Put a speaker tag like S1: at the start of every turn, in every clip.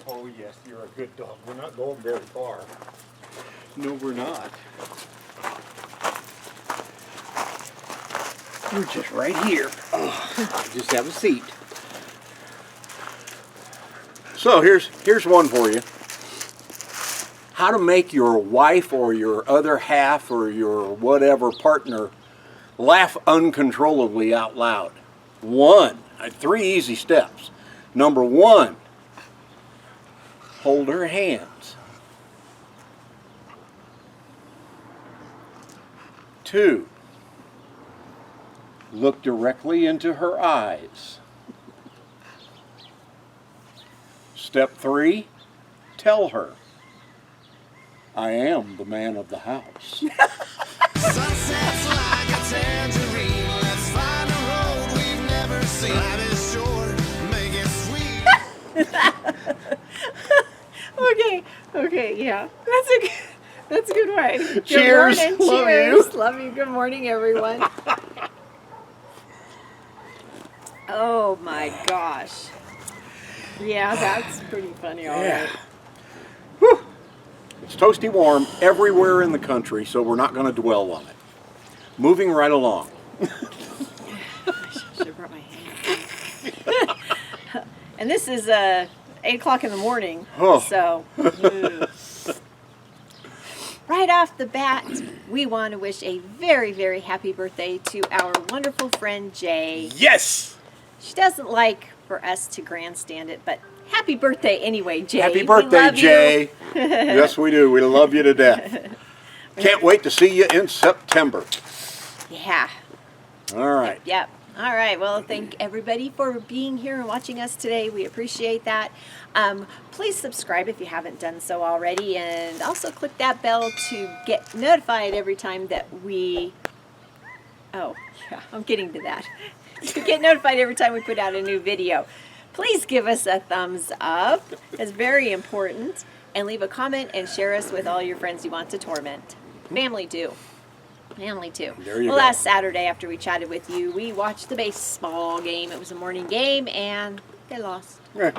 S1: Oh, yes, you're a good dog. We're not going very far.
S2: No, we're not. We're just right here. Just have a seat. So here's one for you. How to make your wife or your other half or your whatever partner laugh uncontrollably out loud. 3 easy steps. Number 1, hold her hands. 2, look directly into her eyes. Step 3, tell her, I am the man of the house.
S3: Sunsets like a tangerine. Let's find a road we've never seen. Life is short, make it sweet.
S4: Okay, yeah. That's a good one. Good
S2: Cheers.
S4: morning.
S2: Love
S4: Cheers.
S2: you.
S4: Love you. Good morning, everyone. Oh my gosh. Yeah, that's pretty funny, all right.
S2: Whew. It's toasty warm everywhere in the country, so we're not going to dwell on it. Moving right along.
S4: I should have brought my hand. And this is 8 o'clock in the morning, so right off the bat, we want to wish a very, very happy birthday to our wonderful friend Jay.
S2: Yes!
S4: She doesn't like for us to grandstand it, but happy birthday anyway, Jay.
S2: Happy
S4: We
S2: birthday,
S4: love you.
S2: Jay. Yes, we do. We love you to death. Can't wait to see you in September.
S4: Yeah.
S2: All right.
S4: Yep. All right. Well, thank everybody for being here and watching us today. We appreciate that. Please subscribe if you haven't done so already, and also click that bell to get notified every time that we... Oh, yeah, I'm getting to that. To get notified every time we put out a new video. Please give us a thumbs up. It's very important. And leave a comment and share us with all your friends you want to torment. Family too. Family too.
S2: There you go.
S4: Last Saturday after we chatted with you, we watched the baseball game. It was a morning game and they lost.
S2: Yeah.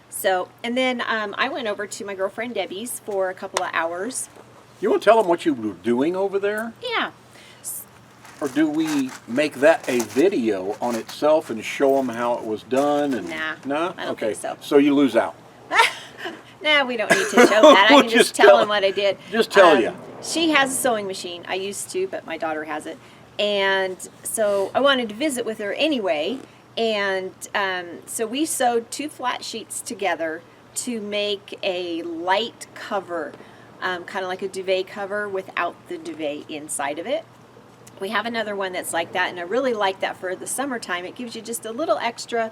S4: So, and then I went over to my girlfriend Debbie's for a couple of hours.
S2: You want to tell them what you were doing over there?
S4: Yeah.
S2: Or do we make that a video on itself and show them how it was done? And
S4: Nah,
S2: no?
S4: I don't
S2: Okay.
S4: think so.
S2: So you lose out.
S4: Nah, we don't need to show that. I
S2: We'll
S4: can
S2: just
S4: just tell
S2: tell-
S4: them what I did.
S2: just tell ya.
S4: She has a sewing machine. I used to, but my daughter has it. And so I wanted to visit with her anyway. And so we sewed 2 flat sheets together to make a light cover, kind of like a duvet cover without the duvet inside of it. We have another one that's like that, and I really like that for the summertime. It gives you just a little extra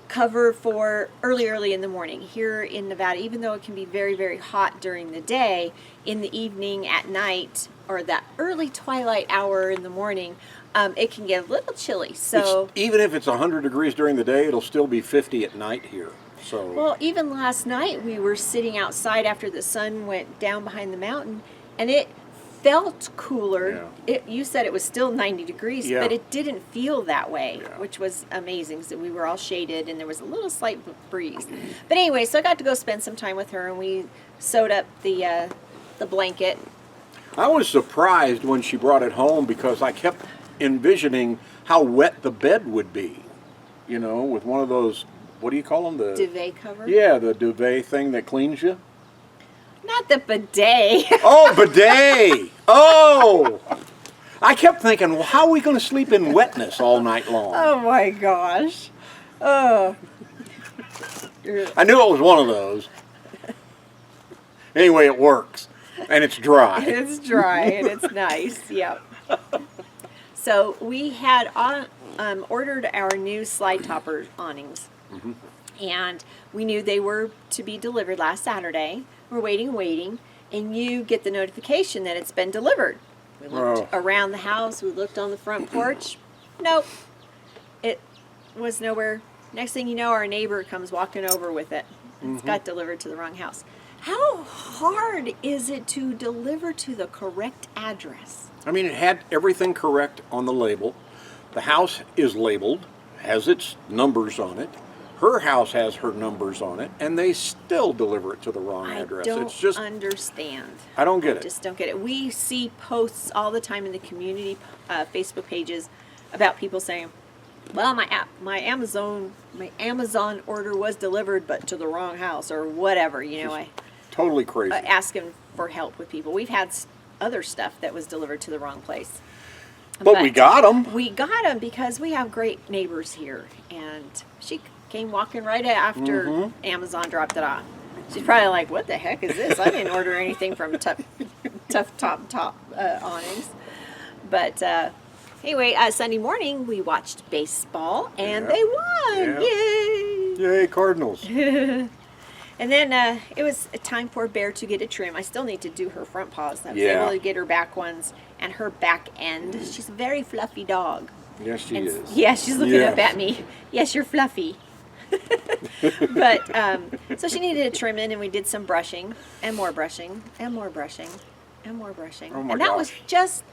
S4: cover for early in the morning. Here in Nevada, even though it can be very, very hot during the day, in the evening, at night, or that early twilight hour in the morning, it can get a little chilly. So
S2: Even if it's 100 degrees during the day, it'll still be 50 at night here. So
S4: well, even last night we were sitting outside after the sun went down behind the mountain, and it felt cooler.
S2: Yeah.
S4: You said it was still 90 degrees,
S2: Yeah.
S4: but it didn't feel that way,
S2: Yeah.
S4: which was amazing. So we were all shaded, and there was a little slight breeze. But anyway, so I got to go spend some time with her, and we sewed up the blanket.
S2: I was surprised when she brought it home because I kept envisioning how wet the bed would be. You know, with one of those, what do you call them? The
S4: Duvet cover?
S2: Yeah, the duvet thing that cleans you.
S4: Not the bidet.
S2: Oh, bidet! Oh! I kept thinking, well, how are we going to sleep in wetness all night long?
S4: Oh my gosh. Oh.
S2: I knew it was one of those. Anyway, it works. And it's dry.
S4: It's dry and it's nice. Yep. So we had ordered our new slide topper awnings.
S2: Mm-hmm.
S4: And we knew they were to be delivered last Saturday. We're waiting, and you get the notification that it's been delivered. We looked around the house, we looked on the front porch. Nope. It was nowhere. Next thing you know, our neighbor comes walking over with it. It's got delivered to the wrong house. How hard is it to deliver to the correct address?
S2: I mean, it had everything correct on the label. The house is labeled, has its numbers on it. Her house has her numbers on it, and they still deliver it to the wrong address.
S4: I don't
S2: It's just,
S4: understand.
S2: I don't get it.
S4: Just don't get it. We see posts all the time in the community Facebook pages about people saying, "Well, my Amazon order was delivered, but to the wrong house," or whatever. You know,
S2: Totally crazy.
S4: asking for help with people. We've had other stuff that was delivered to the wrong place.
S2: but we got them.
S4: We got them because we have great neighbors here, and she came walking right after Amazon dropped it off. She's probably like, "What the heck is this? I didn't order anything from Tough Top Awnings." But anyway, Sunday morning we watched baseball, and they won!
S2: Yeah.
S4: Yay!
S2: Yay, Cardinals.
S4: And then it was time for Bear to get a trim. I still need to do her front paws. I was
S2: Yeah.
S4: able to get her back ones and her back end. She's a very fluffy dog.
S2: Yes, she
S4: And
S2: is.
S4: yeah, she's looking up
S2: Yes.
S4: at me. Yes, you're fluffy. But so she needed a trimming, and we did some brushing, and more brushing, and more brushing, and more brushing.
S2: Oh my
S4: and that was
S2: gosh.
S4: just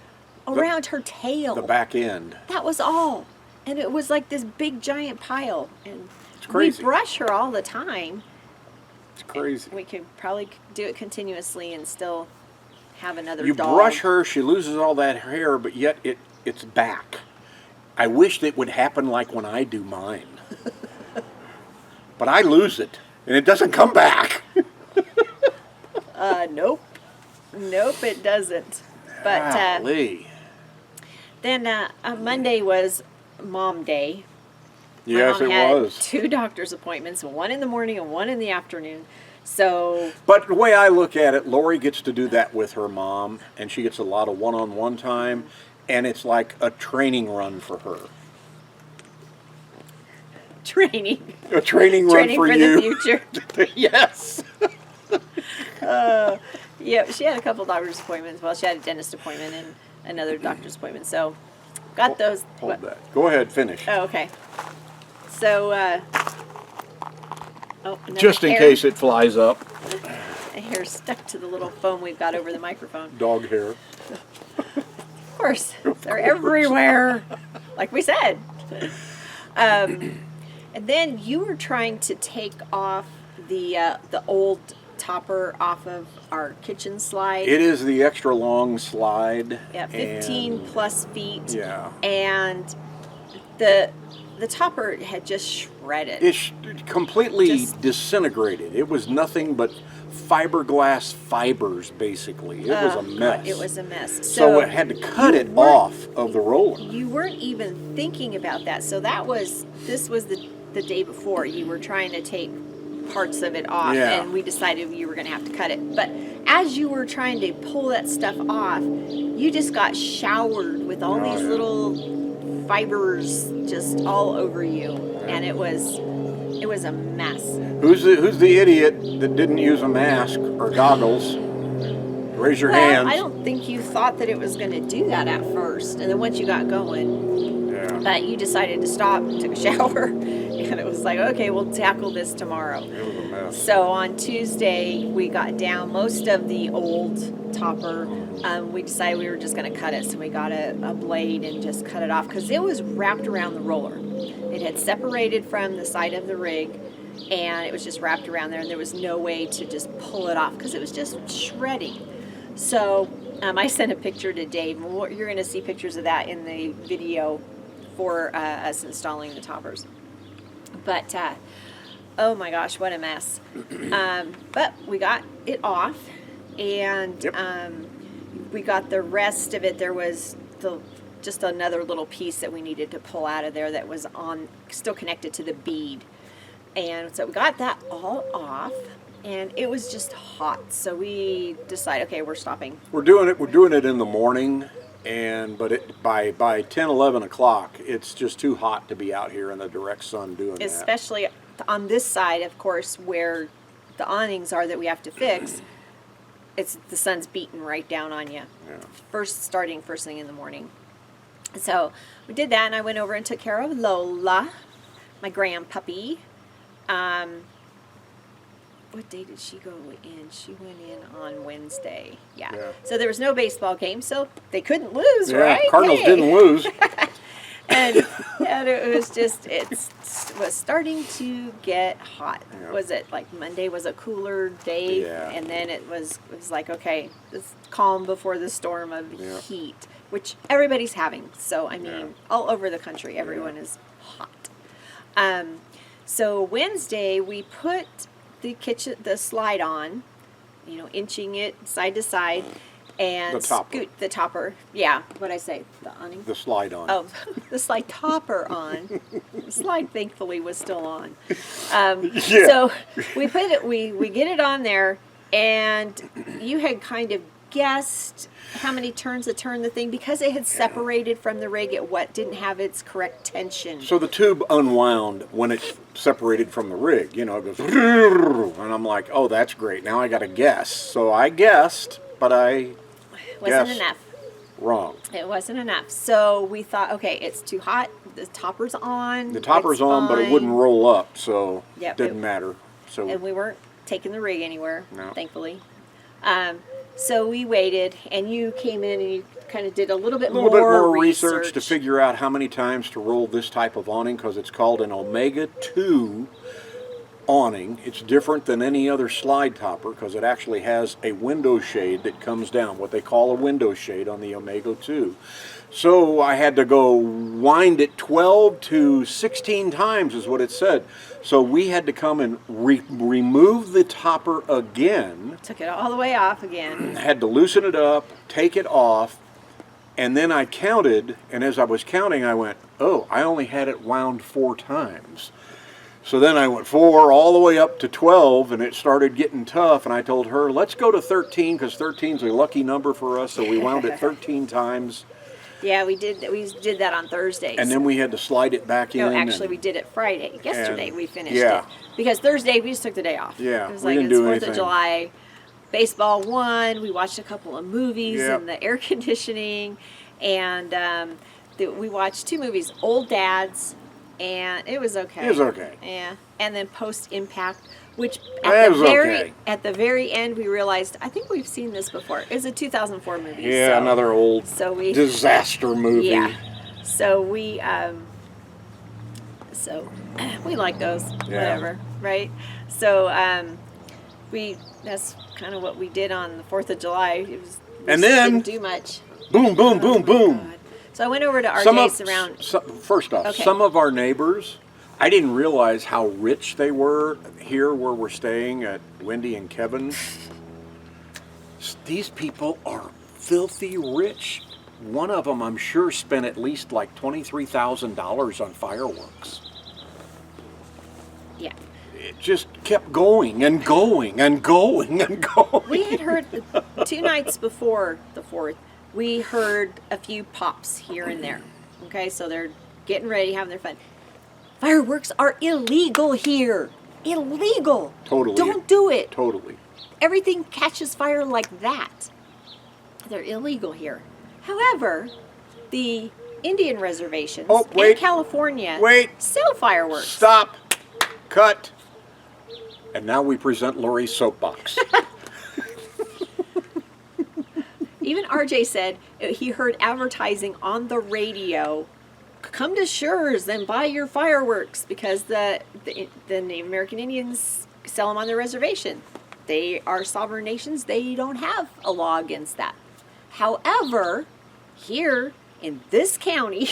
S4: around her tail.
S2: The back end.
S4: That was all. And it was like this big giant pile. And
S2: It's crazy.
S4: we brush her all the time.
S2: It's crazy.
S4: We could probably do it continuously and still have another
S2: You
S4: dog.
S2: brush her, she loses all that hair, but yet it's back. I wish that would happen like when I do mine. But I lose it, and it doesn't come back.
S4: Nope. Nope, it doesn't. But
S2: Golly.
S4: then Monday was Mom Day. My
S2: Yes,
S4: mom
S2: it
S4: had
S2: was.
S4: 2 doctor's appointments, one in the morning and one in the afternoon. So
S2: But the way I look at it, Lori gets to do that with her mom, and she gets a lot of one-on-one time, and it's like a training run for her.
S4: training.
S2: A training run
S4: Training
S2: for
S4: for
S2: you.
S4: the future.
S2: Yes.
S4: Yeah, she had a couple doctor's appointments. Well, she had a dentist appointment and another doctor's appointment. So got those.
S2: Hold
S4: what-
S2: that. Go ahead, finish.
S4: Oh, okay. So, another
S2: Just in
S4: hair-
S2: case it flies up.
S4: A hair stuck to the little foam we've got over the microphone.
S2: Dog hair.
S4: Of course, they're everywhere, like we said. And then you were trying to take off the old topper off of our kitchen slide.
S2: It is the extra long slide.
S4: Yeah, 15
S2: and-
S4: plus feet.
S2: Yeah.
S4: And the topper had just shredded.
S2: It completely
S4: Just-
S2: disintegrated. It was nothing but fiberglass fibers, basically. It was a mess.
S4: It was a mess.
S2: So I had to cut it off of the roller.
S4: You weren't even thinking about that. So this was the day before. You were trying to take parts of it off,
S2: Yeah.
S4: and we decided you were going to have to cut it. But as you were trying to pull that stuff off, you just got showered with all these little fibers just all over you, and it was a mess.
S2: Who's the idiot that didn't use a mask or goggles? Raise your
S4: Well,
S2: hands.
S4: I don't think you thought that it was going to do that at first, and then once you got going,
S2: Yeah.
S4: but you decided to stop, took a shower, and it was like, okay, we'll tackle this tomorrow.
S2: It was a mess.
S4: So on Tuesday, we got down most of the old topper. We decided we were just going to cut it, so we got a blade and just cut it off because it was wrapped around the roller. It had separated from the side of the rig, and it was just wrapped around there, and there was no way to just pull it off because it was just shredding. So I sent a picture to Dave, and you're going to see pictures of that in the video for us installing the toppers. But oh my gosh, what a mess. But we got it off, and
S2: Yep.
S4: we got the rest of it. There was just another little piece that we needed to pull out of there that was still connected to the bead. And so we got that all off, and it was just hot. So we decided, okay, we're stopping.
S2: We're doing it in the morning, but by 10, 11 o'clock, it's just too hot to be out here in the direct sun doing that.
S4: Especially on this side, of course, where the awnings are that we have to fix. The sun's beating right down on you.
S2: Yeah.
S4: Starting first thing in the morning. So we did that, and I went over and took care of Lola, my grandpuppy. What day did she go in? She went in on Wednesday. Yeah.
S2: Yeah.
S4: So there was no baseball game, so they couldn't lose,
S2: Yeah,
S4: right?
S2: Cardinals
S4: Hey.
S2: didn't lose.
S4: and it was just, it was starting to get hot.
S2: Yeah.
S4: Was it like Monday was a cooler day?
S2: Yeah.
S4: And then it was like, okay, it's calm before the storm of
S2: Yeah.
S4: heat, which everybody's having. So, I mean,
S2: Yeah.
S4: all over the country, everyone is hot. So Wednesday we put the slide on, inching it side to side, and
S2: The topper.
S4: scoot the topper. Yeah, what'd I say? The awning?
S2: The slide on.
S4: Oh, the slide topper on. The slide thankfully was still on.
S2: Yeah.
S4: So we put it. We get it on there, and you had kind of guessed how many turns to turn the thing because it had separated from the rig. It didn't have its correct tension.
S2: So the tube unwound when it separated from the rig. It goes, and I'm like, oh, that's great. Now I got to guess. So I guessed, but I
S4: Wasn't
S2: guessed
S4: enough.
S2: wrong.
S4: It wasn't enough. So we thought, okay, it's too hot. The topper's on.
S2: The topper's
S4: it's
S2: on, but it
S4: fine.
S2: wouldn't roll up, so
S4: Yep,
S2: didn't
S4: it-
S2: matter. So
S4: And we weren't taking the rig anywhere,
S2: No.
S4: thankfully. So we waited, and you came in and you kind of did a little bit
S2: a little bit
S4: more
S2: more research to figure out how many times to roll this type of awning because it's called an Omega 2 awning. It's different than any other slide topper because it actually has a window shade that comes down, what they call a window shade on the Omega 2. So I had to go wind it 12 to 16 times is what it said. So we had to come and remove the topper again,
S4: Took it all the way off again.
S2: had to loosen it up, take it off, and then I counted, and as I was counting I went, oh, I only had it wound 4 times. So then I went 4 all the way up to 12, and it started getting tough, and I told her, let's go to 13, because 13 is a lucky number for us, so we wound it 13 times,
S4: Yeah, we did that on Thursdays.
S2: and then we had to slide it back in.
S4: No, actually,
S2: and-
S4: we did it Friday. Yesterday
S2: and-
S4: we finished
S2: yeah.
S4: it. Because Thursday we just took the day off.
S2: Yeah,
S4: It was
S2: we
S4: like
S2: didn't
S4: it's
S2: do
S4: 4th
S2: anything.
S4: of July. Baseball won. We watched a couple of movies
S2: Yep.
S4: in the air conditioning. And we watched 2 movies, Old Dads, and it was okay.
S2: It was okay.
S4: Yeah. And then Post Impact, which
S2: It
S4: at
S2: was
S4: the very
S2: okay.
S4: at the very end we realized, I think we've seen this before. It's a 2004 movie.
S2: Yeah,
S4: so-
S2: another old
S4: so we-
S2: disaster movie.
S4: Yeah. So we like those, whatever, right? So that's kind of what we did on the 4th of July. It was we
S2: And
S4: just
S2: then-
S4: didn't do much.
S2: Boom, boom, boom, boom.
S4: God. So I went over to
S2: Some
S4: RJ's around.
S2: First off,
S4: Okay.
S2: some of our neighbors, I didn't realize how rich they were here where we're staying at Wendy and Kevin's. These people are filthy rich. One of them, I'm sure, spent at least like $23,000 on fireworks.
S4: Yeah.
S2: It just kept going and going and going and going.
S4: We had heard 2 nights before the 4th, we heard a few pops here and there. Okay, so they're getting ready, having their fun. Fireworks are illegal here. Illegal.
S2: Totally.
S4: Don't do it.
S2: Totally.
S4: Everything catches fire like that. They're illegal here. However, the Indian reservations
S2: Oh, wait.
S4: in California
S2: Wait.
S4: sell fireworks.
S2: Stop. Cut. And now we present Lori's soapbox.
S4: Even RJ said he heard advertising on the radio, come to Schurz and buy your fireworks because the Native American Indians sell them on their reservation. They are sovereign nations. They don't have a law against that. However, here in this county,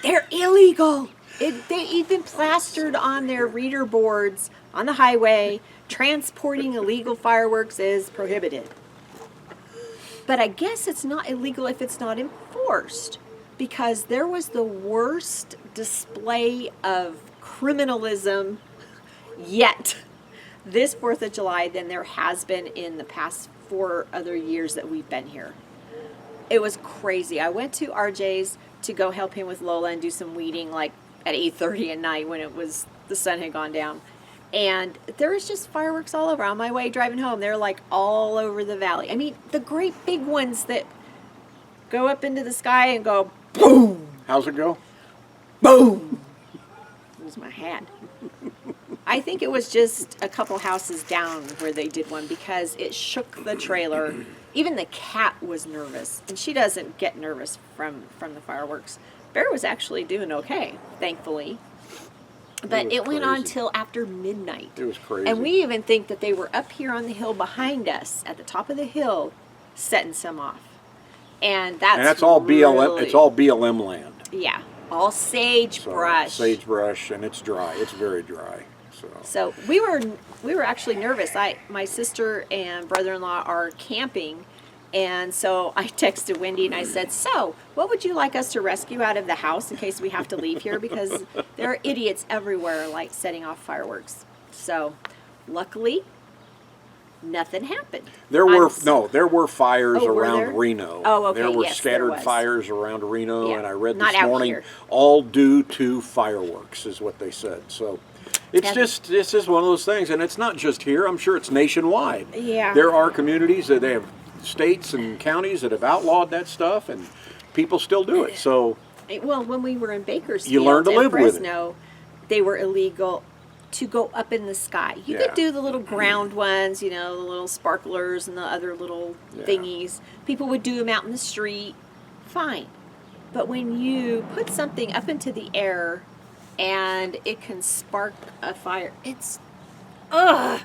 S4: they're illegal. They even plastered on their reader boards on the highway, transporting illegal fireworks is prohibited. But I guess it's not illegal if it's not enforced, because there was the worst display of criminalism yet this 4th of July than there has been in the past 4 other years that we've been here. It was crazy. I went to RJ's to go help him with Lola and do some weeding like at 8:30 at night when the sun had gone down. And there was just fireworks all over. On my way driving home, they're like all over the valley. I mean, the great big ones that go up into the sky and go boom,
S2: How's it go?
S4: boom. Lose my hat. I think it was just a couple houses down where they did one because it shook the trailer. Even the cat was nervous, and she doesn't get nervous from the fireworks. Bear was actually doing okay, thankfully. But
S2: was
S4: it went on
S2: crazy.
S4: till after midnight.
S2: It was crazy.
S4: And we even think that they were up here on the hill behind us, at the top of the hill, setting some off. And that's
S2: all BLM.
S4: really-
S2: It's all BLM land.
S4: Yeah, all sagebrush.
S2: So, sagebrush, and it's dry. It's very dry.
S4: So we were actually nervous. My sister and brother-in-law are camping, and so I texted Wendy and I said, "So, what would you like us to rescue out of the house in case we have to leave here? Because there are idiots everywhere, like setting off fireworks." So, luckily, nothing happened.
S2: There were fires
S4: Oh, were
S2: around
S4: there?
S2: Reno.
S4: Oh, okay,
S2: There were
S4: yes, there
S2: scattered
S4: was.
S2: fires around Reno,
S4: Yeah,
S2: and I read
S4: not
S2: this
S4: out
S2: morning,
S4: here.
S2: all due to fireworks, is what they said. So, it's
S4: Yeah.
S2: this is one of those things, and it's not just here. I'm sure it's nationwide.
S4: Yeah.
S2: There are communities that they have states and counties that have outlawed that stuff, and people still do it. So,
S4: Well, when we were in Bakersfield,
S2: You learn to
S4: and
S2: live with it.
S4: Fresno, they were illegal to go up in the sky. You
S2: Yeah.
S4: could do the little ground ones, the little sparklers and the other little
S2: Yeah.
S4: thingies. People would do them out in the street. Fine. But when you put something up into the air and it can spark a fire, it's ugh.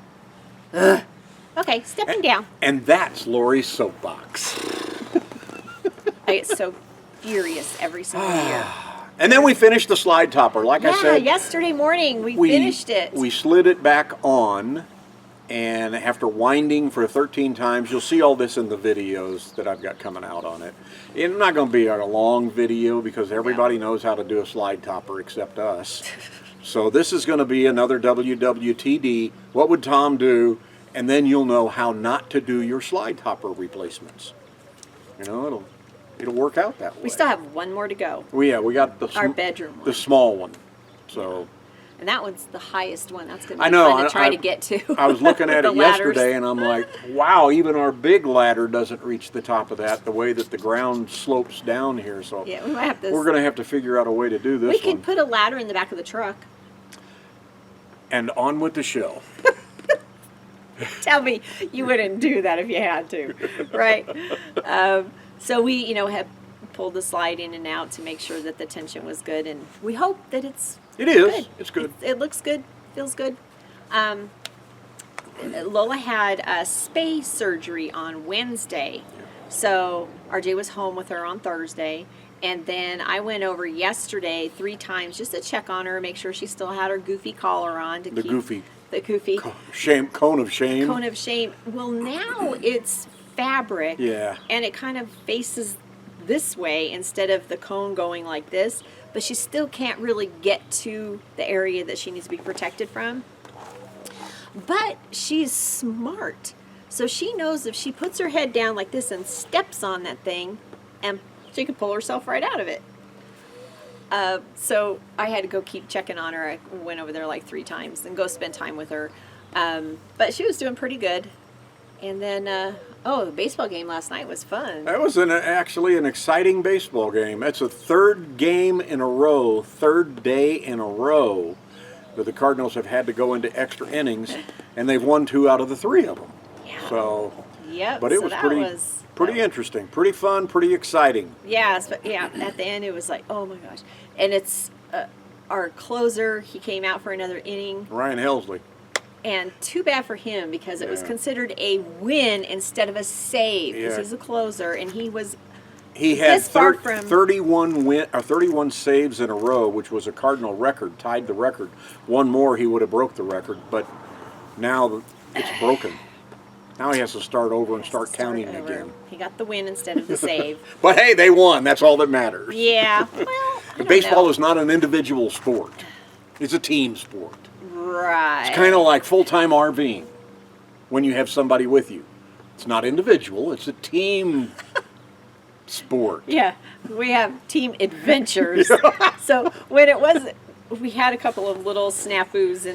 S4: Okay, stepping down.
S2: and that's Lori's soapbox.
S4: I get so furious every single year.
S2: And then we finished the slide topper. Like I
S4: Yeah,
S2: said,
S4: yesterday morning we finished it.
S2: We slid it back on, and after winding for 13 times, you'll see all this in the videos that I've got coming out on it. It's not going to be a long video because everybody knows how to do a slide topper except us. So this is going to be another WWTD. What would Tom do? And then you'll know how not to do your slide topper replacements. It'll work out that way.
S4: We still have one more to go.
S2: We got the
S4: Our bedroom one.
S2: the small one. So
S4: And that one's the highest one. That's going to
S2: I
S4: be
S2: know,
S4: fun to try
S2: I-
S4: to get to.
S2: I was looking at
S4: The
S2: it
S4: ladders.
S2: yesterday, and I'm like, wow, even our big ladder doesn't reach the top of that. The way that the ground slopes down here, so
S4: Yeah, we might have to.
S2: we're going to have to figure out a way to do this
S4: We could
S2: one.
S4: put a ladder in the back of the truck.
S2: And on with the show.
S4: Tell me you wouldn't do that if you had to, right? So we, have pulled the slide in and out to make sure that the tension was good, and we hope that it's
S2: It is.
S4: good.
S2: It's good.
S4: It looks good. Feels good. Lola had a space surgery on Wednesday, so RJ was home with her on Thursday. And then I went over yesterday 3 times just to check on her, make sure she still had her goofy collar on.
S2: The goofy
S4: The goofy.
S2: cone of shame.
S4: Cone of shame. Well, now it's fabric.
S2: Yeah.
S4: And it kind of faces this way instead of the cone going like this. But she still can't really get to the area that she needs to be protected from. But she's smart. So she knows if she puts her head down like this and steps on that thing, and she can pull herself right out of it. So I had to go keep checking on her. I went over there like 3 times and go spend time with her. But she was doing pretty good. And then, the baseball game last night was fun.
S2: That was actually an exciting baseball game. That's a third day in a row that the Cardinals have had to go into extra innings, and they've won 2 out of the 3 of them.
S4: Yeah.
S2: So,
S4: Yep.
S2: but it
S4: so
S2: was
S4: that
S2: pretty
S4: was,
S2: pretty interesting, pretty fun, pretty exciting.
S4: Yes, but yeah, at the end it was like, oh my gosh. And it's our closer, he came out for another inning.
S2: Ryan Helsley.
S4: And too bad for him because it was
S2: Yeah.
S4: considered a win instead of a save because
S2: Yeah.
S4: he's a closer and he was
S2: He had
S4: This far from-
S2: 31 saves in a row, which was a Cardinal record, tied the record. One more, he would have broke the record, but now it's broken. Now he has to start over and start counting
S4: over.
S2: again.
S4: He got the win instead of the save.
S2: But hey, they won. That's all that matters.
S4: Yeah. Well, I don't
S2: Baseball
S4: know.
S2: is not an individual sport. It's a team sport.
S4: Right.
S2: It's kind of like full-time RVing when you have somebody with you. It's not individual, it's a team sport.
S4: Yeah, we have team adventures. So when it was, we had a couple of little snafus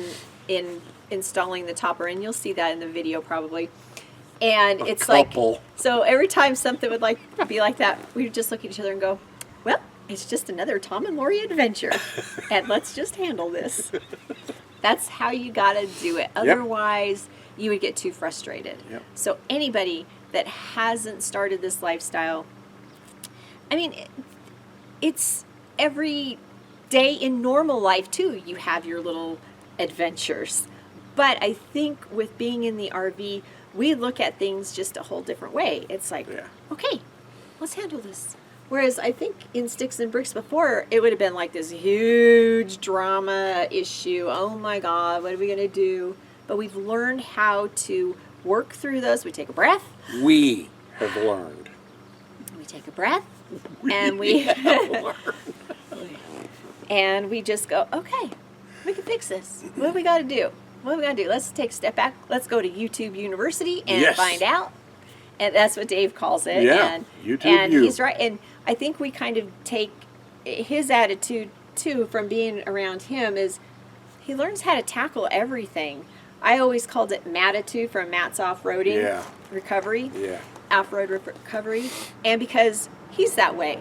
S4: in installing the topper, and you'll see that in the video probably. And it's
S2: couple.
S4: like, so every time something would like be like that, we'd just look at each other and go, well, it's just another Tom and Lori adventure, and let's just handle this. That's how you gotta do it. Otherwise, you would get too frustrated.
S2: Yep.
S4: So anybody that hasn't started this lifestyle, I mean, it's every day in normal life too, you have your little adventures. But I think with being in the RV, we look at things just a whole different way. It's like,
S2: Yeah.
S4: okay, let's handle this. Whereas I think in Sticks and Bricks before, it would have been like this huge drama issue. Oh my God, what are we going to do? But we've learned how to work through those. We take a breath.
S2: We have learned.
S4: We take a breath. And we and we just go, okay, we can fix this. What do we got to do? What do we got to do? Let's take a step back. Let's go to YouTube University and
S2: Yes.
S4: find out. And that's what Dave calls it.
S2: Yeah,
S4: And,
S2: YouTube
S4: and
S2: U.
S4: he's right. And I think we kind of take his attitude too from being around him is he learns how to tackle everything. I always called it Matitude from Matt's Off-Roading
S2: Yeah.
S4: Recovery.
S2: Yeah.
S4: Off-road recovery. And because he's that way,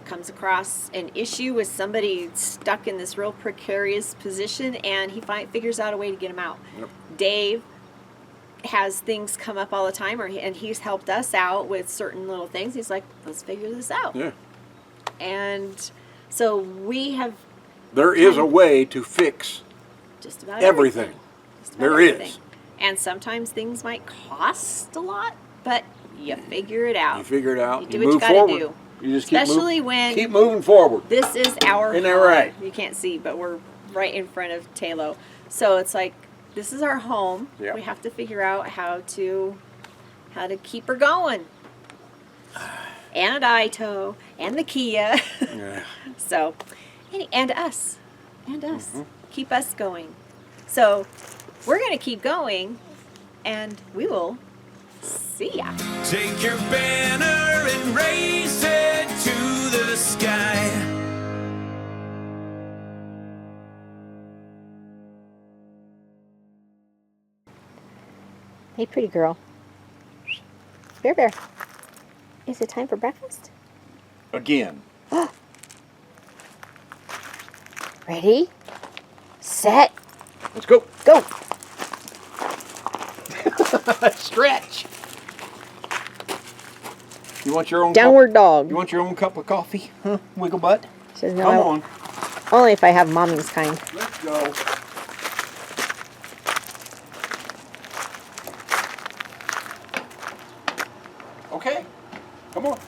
S4: comes across an issue with somebody stuck in this real precarious position and he figures out a way to get him out.
S2: Yep.
S4: Dave has things come up all the time and he's helped us out with certain little things. He's like, let's figure this out.
S2: Yeah.
S4: And so we have
S2: There is a way to fix
S4: just about
S2: everything.
S4: Just about
S2: There
S4: everything.
S2: is.
S4: And sometimes things might cost a lot, but you figure it out.
S2: You figure it out.
S4: You do
S2: you
S4: what you
S2: move
S4: gotta
S2: forward.
S4: do.
S2: You just
S4: Especially
S2: keep moving forward.
S4: This is our
S2: Isn't that
S4: home.
S2: right?
S4: You can't see, but we're right in front of Talo. So it's like this is our home.
S2: Yep.
S4: We have to figure out how to keep her going. And Ito and the Kia.
S2: Yeah.
S4: So, and us. Keep us going. So we're going to keep going and we will see ya.
S3: Take your banner and raise it to the sky.
S5: Hey, pretty girl. Bear. Is it time for breakfast?
S2: Again.
S5: Ready? Set.
S2: Let's go.
S5: Go.
S2: Stretch. You want your own
S5: Downward dog.
S2: You want your own cup of coffee? Huh? Wiggle butt.
S5: Says no.
S2: Come on.
S5: Only if I have mommy's kind.
S2: Let's go. Okay. Come on.